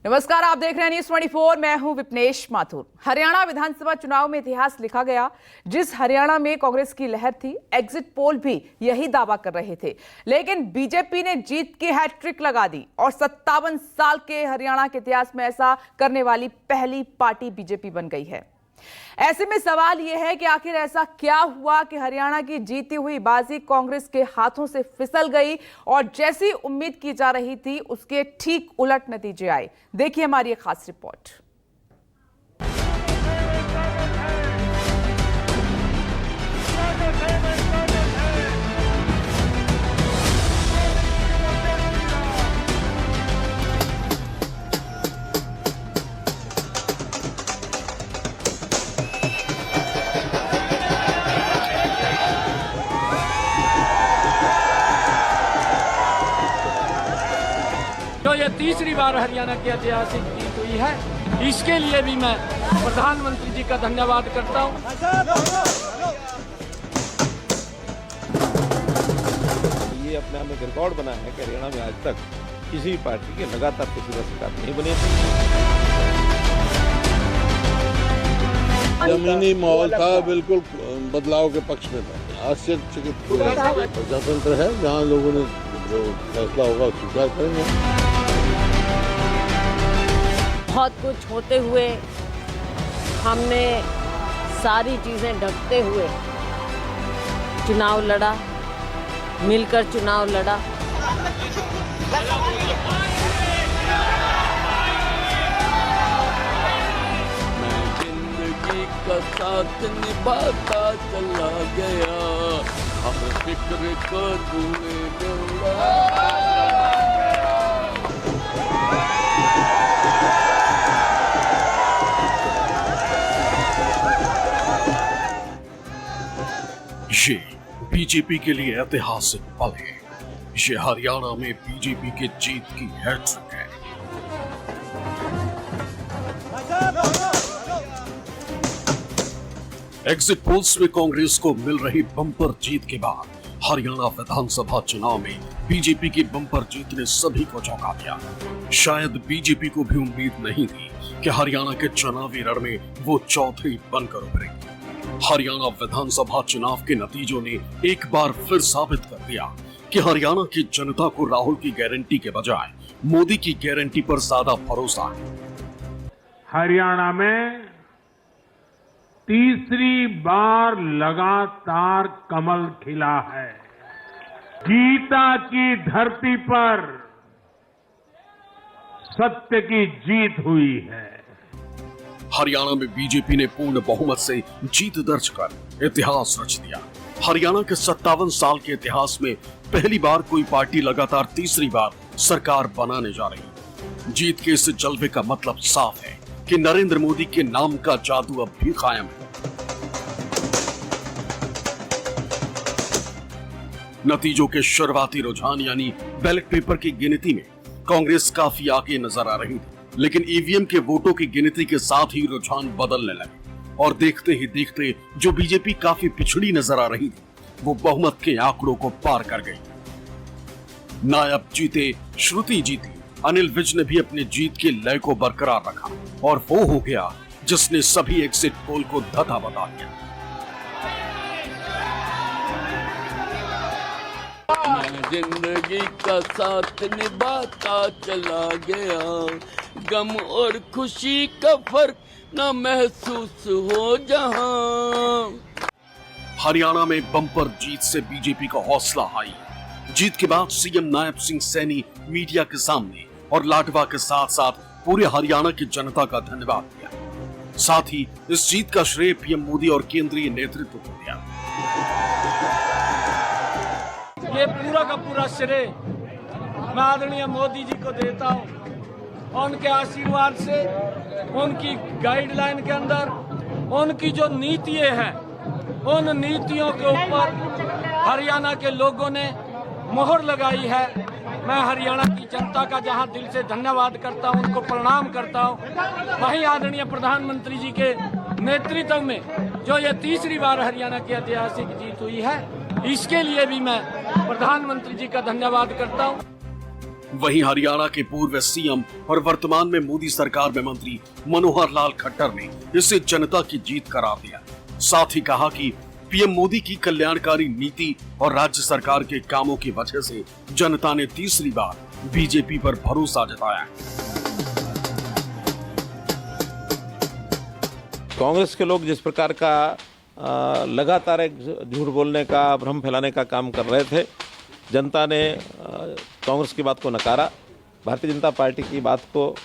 नमस्कार, आप देख रहे हैं न्यूज़ 24। मैं हूं विपनेश माथुर। हरियाणा विधानसभा चुनाव में इतिहास लिखा गया। जिस हरियाणा में कांग्रेस की लहर थी, एग्जिट पोल भी यही दावा कर रहे थे, लेकिन बीजेपी ने जीत की हैट्रिक लगा दी और 57 साल के हरियाणा के इतिहास में ऐसा करने वाली पहली पार्टी बीजेपी बन गई है। ऐसे में सवाल यह है कि आखिर ऐसा क्या हुआ कि हरियाणा की जीती हुई बाजी कांग्रेस के हाथों से फिसल गई और जैसी उम्मीद की जा रही थी उसके ठीक उलट नतीजे आए। देखिए हमारी एक खास रिपोर्ट। तो ये तीसरी बार हरियाणा की ऐतिहासिक जीत हुई है। इसके लिए भी मैं प्रधानमंत्री जी का धन्यवाद करता हूँ। ये अपने आप में रिकॉर्ड बना है कि हरियाणा में आज तक किसी भी पार्टी के लगातार किसी का सरकार नहीं बनी। जमीनी माहौल था, बिल्कुल बदलाव के पक्ष में था। आश्चर्यचकित प्रजातंत्र है, जहाँ लोगों ने जो फैसला होगा स्वीकार करेंगे। बहुत कुछ होते हुए हमने सारी चीज़ें ढकते हुए चुनाव लड़ा, मिलकर चुनाव लड़ा। मैं जिंदगी का साथ निभाता चला गया, हर फिक्र को तूने जोड़ा। ये बीजेपी के लिए ऐतिहासिक पल है। ये हरियाणा में बीजेपी की जीत की हैट्रिक है। एग्जिट पोल्स में कांग्रेस को मिल रही बम्पर जीत के बाद हरियाणा विधानसभा चुनाव में बीजेपी की बम्पर जीत ने सभी को चौंका दिया। शायद बीजेपी को भी उम्मीद नहीं थी कि हरियाणा के चुनावी रण में वो चौथी बनकर उभरेगी। हरियाणा विधानसभा चुनाव के नतीजों ने एक बार फिर साबित कर दिया कि हरियाणा की जनता को राहुल की गारंटी के बजाय मोदी की गारंटी पर ज्यादा भरोसा है। हरियाणा में तीसरी बार लगातार कमल खिला है। गीता की धरती पर सत्य की जीत हुई है। हरियाणा में बीजेपी ने पूर्ण बहुमत से जीत दर्ज कर इतिहास रच दिया। हरियाणा के 57 साल के इतिहास में पहली बार कोई पार्टी लगातार तीसरी बार सरकार बनाने जा रही। जीत के इस जलवे का मतलब साफ है कि नरेंद्र मोदी के नाम का जादू अब भी कायम है। नतीजों के शुरुआती रुझान यानी बैलेट पेपर की गिनती में कांग्रेस काफी आगे नजर आ रही थी, लेकिन ईवीएम के वोटों की गिनती के साथ ही रुझान बदलने लगे और देखते ही देखते जो बीजेपी काफी पिछड़ी नजर आ रही थी, वो बहुमत के आंकड़ों को पार कर गई। नायब जीते, श्रुति जीती। अनिल विज ने भी अपनी जीत के लय को बरकरार रखा और वो हो गया जिसने सभी एग्जिट पोल को धता बता दिया। मैं जिंदगी का साथ निभाता चला गया, गम और खुशी का फर्क न महसूस हो जहां। हरियाणा में बम्पर जीत से बीजेपी का हौसला हाई। जीत के बाद सीएम नायब सिंह सैनी मीडिया के सामने और लाडवा के साथ साथ पूरे हरियाणा की जनता का धन्यवाद दिया। साथ ही इस जीत का श्रेय पीएम मोदी और केंद्रीय नेतृत्व को दिया। ये पूरा का पूरा श्रेय मैं आदरणीय मोदी जी को देता हूँ। उनके आशीर्वाद से, उनकी गाइडलाइन के अंदर, उनकी जो नीतियाँ हैं, उन नीतियों के ऊपर हरियाणा के लोगों ने मोहर लगाई है। मैं हरियाणा की जनता का जहां दिल से धन्यवाद करता हूं, उनको प्रणाम करता हूं, वहीं आदरणीय प्रधानमंत्री जी के नेतृत्व में जो ये तीसरी बार हरियाणा की ऐतिहासिक जीत हुई है, इसके लिए भी मैं प्रधानमंत्री जी का धन्यवाद करता हूं। वहीं हरियाणा के पूर्व सीएम और वर्तमान में मोदी सरकार में मंत्री मनोहर लाल खट्टर ने इसे जनता की जीत करार दिया। साथ ही कहा कि पीएम मोदी की कल्याणकारी नीति और राज्य सरकार के कामों की वजह से जनता ने तीसरी बार बीजेपी पर भरोसा जताया। कांग्रेस के लोग जिस प्रकार का लगातार एक झूठ बोलने का, भ्रम फैलाने का काम कर रहे थे, जनता ने कांग्रेस की बात को नकारा, भारतीय जनता पार्टी की बात को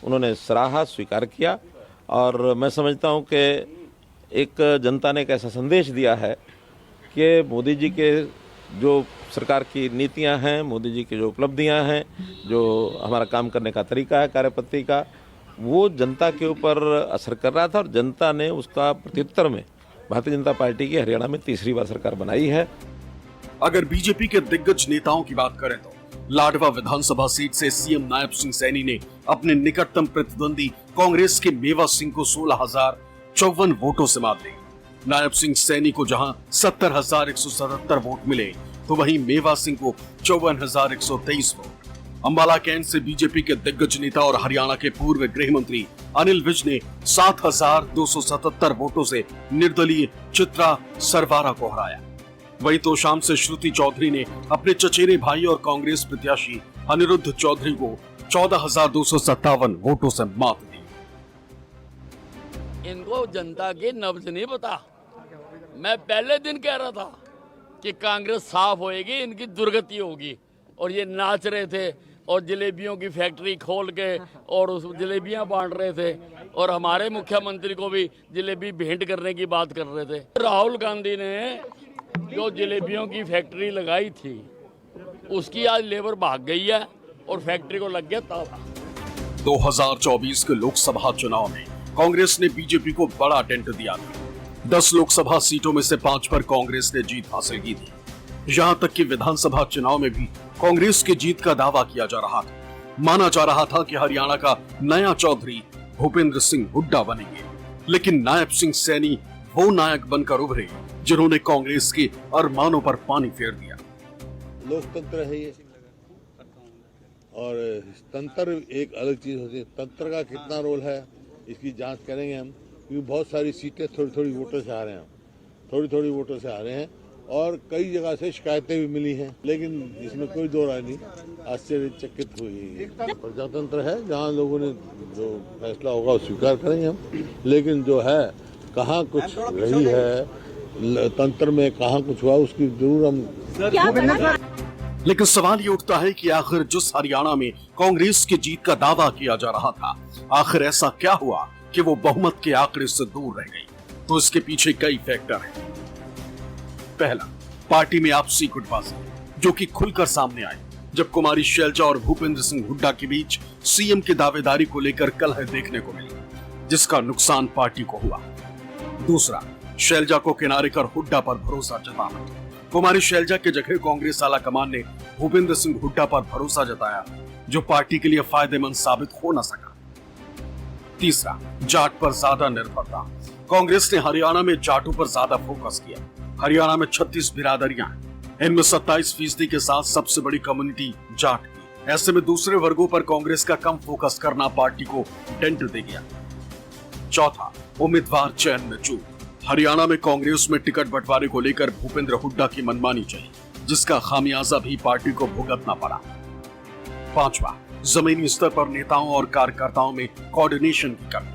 उन्होंने सराहा, स्वीकार किया। और मैं समझता हूं कि एक जनता ने एक ऐसा संदेश दिया है कि मोदी जी के जो सरकार की नीतियां हैं, मोदी जी की जो उपलब्धियां हैं, जो हमारा काम करने का तरीका है, कार्यपद्धति का, वो जनता के ऊपर असर कर रहा था और जनता ने उसका प्रत्युत्तर में भारतीय जनता पार्टी की हरियाणा में तीसरी बार सरकार बनाई है। अगर बीजेपी के दिग्गज नेताओं की बात करें तो लाडवा विधानसभा सीट से सीएम नायब सिंह सैनी ने अपने निकटतम प्रतिद्वंदी कांग्रेस के मेवा सिंह को 16,054 वोटों से मात दी। नायब सिंह सैनी को जहां 70,177 वोट मिले तो वहीं मेवा सिंह को 54,123 वोट। अंबाला कैंट से बीजेपी के दिग्गज नेता और हरियाणा के पूर्व गृह मंत्री अनिल विज ने 7,277 वोटों से निर्दलीय चित्रा सरवारा को हराया। वहीं तोशाम से श्रुति चौधरी ने अपने चचेरे भाई और कांग्रेस प्रत्याशी अनिरुद्ध चौधरी को 14,257 वोटों से मात दी। इनको जनता के नब्ज नहीं पता। मैं पहले दिन कह रहा था कि कांग्रेस साफ होएगी, इनकी दुर्गति होगी, और ये नाच रहे थे और जलेबियों की फैक्ट्री खोल के और उस जलेबियां बांट रहे थे और हमारे मुख्यमंत्री को भी जलेबी भेंट करने की बात कर रहे थे। राहुल गांधी ने जो जलेबियों की फैक्ट्री लगाई थी उसकी आज लेबर भाग गई है और फैक्ट्री को लग गया ताला। 2024 के लोकसभा चुनाव में कांग्रेस ने बीजेपी को बड़ा टेंट दिया था। 10 लोकसभा सीटों में से 5 पर कांग्रेस ने जीत हासिल की थी। यहां तक कि विधानसभा चुनाव में भी कांग्रेस की जीत का दावा किया जा रहा था। माना जा रहा था कि हरियाणा का नया चौधरी भूपेंद्र सिंह हुड्डा बनेंगे, लेकिन नायब सिंह सैनी वो नायक बनकर उभरे जिन्होंने कांग्रेस के अरमानों पर पानी फेर दिया। लोकतंत्र है ये, और तंत्र एक अलग चीज होती है। तंत्र का कितना रोल है इसकी जांच करेंगे हम, क्योंकि बहुत सारी सीटें थोड़ी थोड़ी वोटों से आ रहे हैं, थोड़ी थोड़ी वोटों से आ रहे हैं और कई जगह से शिकायतें भी मिली हैं, लेकिन इसमें कोई दो राय नहीं। आश्चर्यचकित हुई। प्रजातंत्र है, जहाँ लोगों ने जो फैसला होगा वो स्वीकार करेंगे हम, लेकिन जो है कहाँ कुछ रही है तंत्र में, कहाँ कुछ हुआ, उसकी जरूर हम। लेकिन सवाल ये उठता है कि आखिर जिस हरियाणा में कांग्रेस की जीत का दावा किया जा रहा था, आखिर ऐसा क्या हुआ कि वो बहुमत के आंकड़े से दूर रह गई? तो इसके पीछे कई फैक्टर हैं। पहला, पार्टी में आपसी गुटबाजी जो कि खुलकर सामने आई जब कुमारी शैलजा और भूपेंद्र सिंह हुड्डा के बीच सीएम की दावेदारी को लेकर कलह देखने को मिली, जिसका नुकसान पार्टी को हुआ। दूसरा, शैलजा को किनारे कर हुड्डा पर भरोसा जताना। कुमारी शैलजा के जगह कांग्रेस आला कमान ने भूपेंद्र सिंह हुड्डा पर भरोसा जताया, जो पार्टी के लिए फायदेमंद साबित हो न सका। तीसरा, जाट पर ज्यादा निर्भरता। कांग्रेस ने हरियाणा में जाटों पर ज्यादा फोकस किया। हरियाणा में 36 बिरादरियां हैं, इनमें 27% के साथ सबसे बड़ी कम्युनिटी जाट की। ऐसे में दूसरे वर्गों पर कांग्रेस का कम फोकस करना पार्टी को डेंट दे गया। चौथा, उम्मीदवार चयन में चूक। हरियाणा में कांग्रेस में टिकट बंटवारे को लेकर भूपेंद्र हुड्डा की मनमानी चली, जिसका खामियाजा भी पार्टी को भुगतना पड़ा। पांचवा, जमीनी स्तर पर नेताओं और कार्यकर्ताओं में कोऑर्डिनेशन की कमी।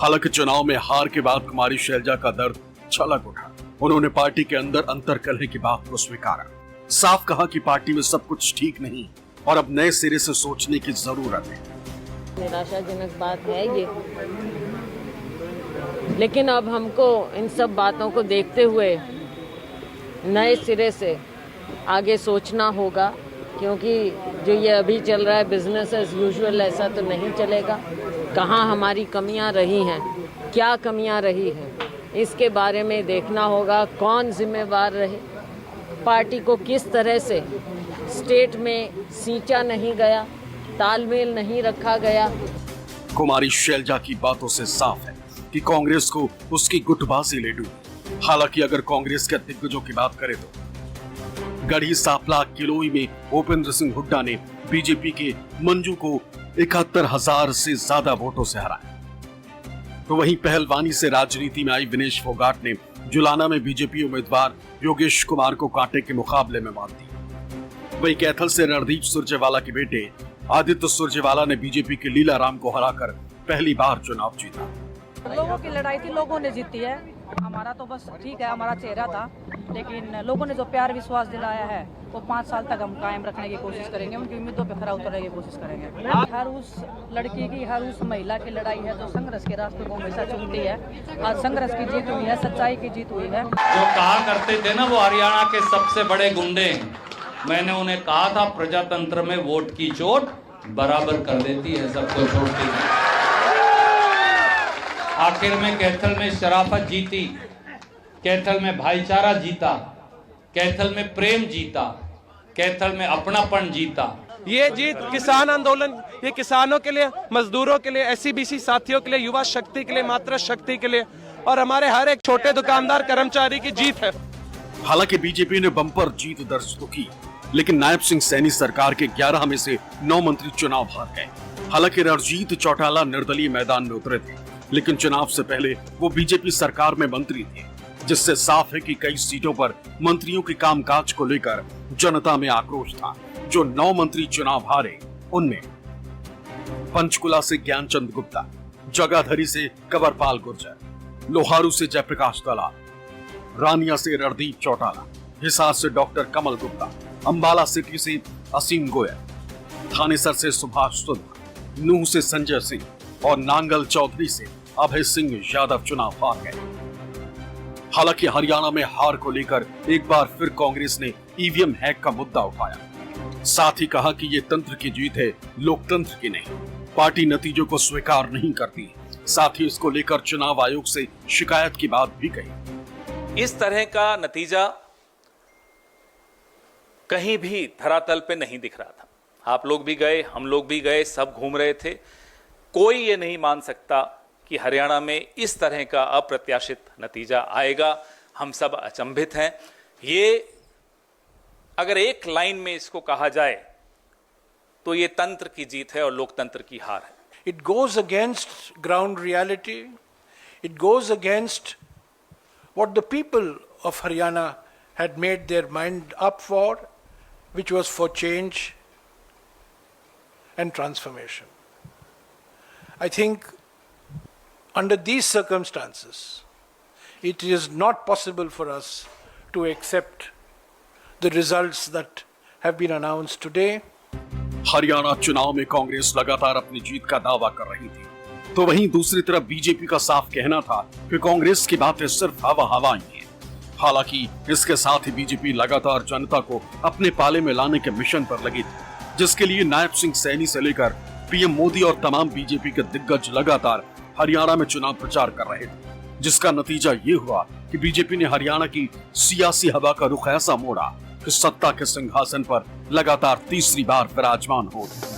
हालांकि चुनाव में हार के बाद कुमारी शैलजा का दर्द छलक उठा। उन्होंने पार्टी के अंदर अंतर्कलह की बात को स्वीकारा, साफ कहा कि पार्टी में सब कुछ ठीक नहीं और अब नए सिरे से सोचने की जरूरत है। निराशाजनक बात है ये, लेकिन अब हमको इन सब बातों को देखते हुए नए सिरे से आगे सोचना होगा, क्योंकि जो ये अभी चल रहा है बिजनेस एज यूजुअल, ऐसा तो नहीं चलेगा। कहाँ हमारी कमियां रही हैं, क्या कमियां रही हैं, इसके बारे में देखना होगा। कौन जिम्मेवार रहे, पार्टी को किस तरह से स्टेट में सींचा नहीं गया, तालमेल नहीं रखा गया। कुमारी शैलजा की बातों से साफ है कि कांग्रेस को उसकी गुटबाजी ले डूबी। हालांकि अगर कांग्रेस के दिग्गजों की बात करें तो गढ़ी सांपला किलोई में भूपेंद्र सिंह हुड्डा ने बीजेपी के मंजू को 71,000 से ज्यादा वोटों से हराया। तो वहीं पहलवानी से राजनीति में आई विनेश फोगाट ने जुलाना में बीजेपी उम्मीदवार योगेश कुमार को कांटे के मुकाबले में मात दी। वहीं कैथल से रणदीप सुरजेवाला के बेटे आदित्य सुरजेवाला ने बीजेपी के लीलाराम को हराकर पहली बार चुनाव जीता। लोगों की लड़ाई थी, लोगों ने जीती है। हमारा तो बस ठीक है, हमारा चेहरा था, लेकिन लोगों ने जो प्यार विश्वास दिलाया है वो 5 साल तक हम कायम रखने की कोशिश करेंगे, उनकी उम्मीदों पे खरा उतरने की कोशिश करेंगे। हर उस लड़की की, हर उस महिला की लड़ाई है जो संघर्ष के रास्ते को हमेशा चुनती है। आज संघर्ष की जीत हुई है, सच्चाई की जीत हुई है। जो कहा करते थे ना वो हरियाणा के सबसे बड़े गुंडे, मैंने उन्हें कहा था प्रजातंत्र में वोट की चोट बराबर कर देती है, सबको छोड़ती है। आखिर में कैथल में शराफत जीती, कैथल में भाईचारा जीता, कैथल में प्रेम जीता, कैथल में अपनापन जीता। ये जीत किसान आंदोलन, ये किसानों के लिए, मजदूरों के लिए, एससीबीसी साथियों के लिए, युवा शक्ति के लिए, मातृ शक्ति के लिए और हमारे हर एक छोटे दुकानदार कर्मचारी की जीत है। हालांकि बीजेपी ने बम्पर जीत दर्ज तो की, लेकिन नायब सिंह सैनी सरकार के 11 में से 9 मंत्री चुनाव हार गए। हालांकि रणजीत चौटाला निर्दलीय मैदान में उतरे थे, लेकिन चुनाव से पहले वो बीजेपी सरकार में मंत्री थे, जिससे साफ है कि कई सीटों पर मंत्रियों के कामकाज को लेकर जनता में आक्रोश था। जो 9 मंत्री चुनाव हारे, उनमें पंचकुला से ज्ञानचंद गुप्ता, जगाधरी से कंवरपाल गुर्जर, लोहारू से जयप्रकाश दलाल, रानिया से रणदीप चौटाला, हिसार से डॉक्टर कमल गुप्ता, अंबाला सिटी से असीम गोयल, थानेसर से सुभाष सुद, नूह से संजय सिंह और नांगल चौधरी से अभय सिंह यादव चुनाव हार गए। हालांकि हरियाणा में हार को लेकर एक बार फिर कांग्रेस ने ईवीएम हैक का मुद्दा उठाया। साथ ही कहा कि ये तंत्र की जीत है, लोकतंत्र की नहीं। पार्टी नतीजों को स्वीकार नहीं करती। साथ ही इसको लेकर चुनाव आयोग से शिकायत की बात भी कही। इस तरह का नतीजा कहीं भी धरातल पे नहीं दिख रहा था। आप लोग भी गए, हम लोग भी गए, सब घूम रहे थे। कोई ये नहीं मान सकता कि हरियाणा में इस तरह का अप्रत्याशित नतीजा आएगा। हम सब अचंभित हैं। ये अगर एक लाइन में इसको कहा जाए तो ये तंत्र की जीत है और लोकतंत्र की हार है। It goes against ground reality. It goes against what the people of Haryana had made their mind up for, which was for change and transformation. I think under these circumstances, it is not possible for us to accept the results that have been announced today. Haryana चुनाव में कांग्रेस लगातार अपनी जीत का दावा कर रही थी, तो वहीं दूसरी तरफ बीजेपी का साफ कहना था कि कांग्रेस की बातें सिर्फ हवा ही हैं। हालांकि इसके साथ ही बीजेपी लगातार जनता को अपने पाले में लाने के मिशन पर लगी थी, जिसके लिए नायब सिंह सैनी से लेकर पीएम मोदी और तमाम बीजेपी के दिग्गज लगातार हरियाणा में चुनाव प्रचार कर रहे थे, जिसका नतीजा ये हुआ कि बीजेपी ने हरियाणा की सियासी हवा का रुख ऐसा मोड़ा कि सत्ता के सिंहासन पर लगातार तीसरी बार विराजमान हो गए।